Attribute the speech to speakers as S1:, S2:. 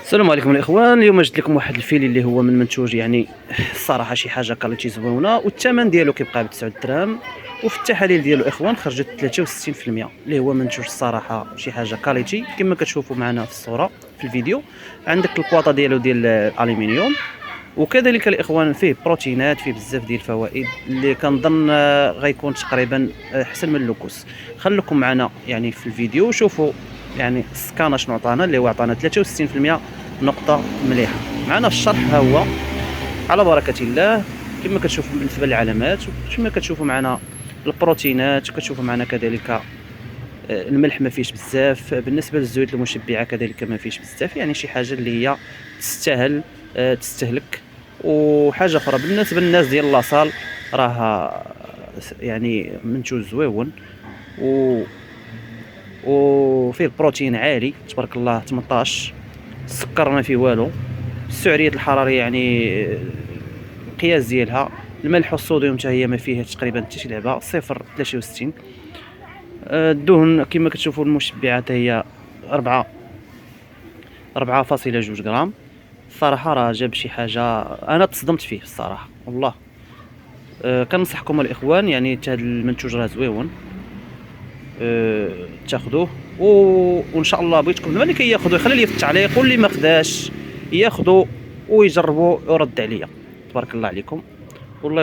S1: السلام عليكم الاخوان. اليوم جبت لكم واحد الفيل اللي هو من منتوج، يعني الصراحه شي حاجه كاليتي زوينه، والثمن ديالو كيبقى ب 9 دراهم، وفي التحاليل ديالو اخوان خرجت 63% اللي هو منتوج الصراحه شي حاجه كاليتي كما كتشوفوا معنا في الصوره في الفيديو. عندك الكواطه ديالو ديال الالومنيوم، وكذلك الاخوان فيه بروتينات، فيه بزاف ديال الفوائد اللي كنظن غيكون تقريبا احسن من اللوكوس. خليكم معنا يعني في الفيديو وشوفوا يعني السكانه شنو عطانا، اللي هو عطانا 63% نقطه مليحه. معنا في الشرح ها هو على بركه الله، كما كتشوفوا بالنسبه للعلامات، وكما كتشوفوا معنا البروتينات، كتشوفوا معنا كذلك الملح ما فيش بزاف. بالنسبه للزيوت المشبعه كذلك ما فيش بزاف، يعني شي حاجه اللي هي تستاهل تستهلك. وحاجه اخرى بالنسبه للناس ديال لاصال، راه يعني منتوج زويون وفيه البروتين عالي تبارك الله 18، السكر ما فيه والو، السعريه الحراريه يعني القياس ديالها، الملح والصوديوم حتى هي ما فيها تقريبا حتى شي لعبه 0.63. الدهن كما كتشوفوا المشبعات هي 4.2 غرام. الصراحه راه جاب شي حاجه انا تصدمت فيه الصراحه والله. كنصحكم الاخوان، يعني حتى هذا المنتوج راه زويون، تاخذوه وان شاء الله بغيتكم دابا اللي كياخذوا يخلي لي في التعليق، واللي ما خداش ياخذوا ويجربوا ويرد عليا. تبارك الله عليكم والله.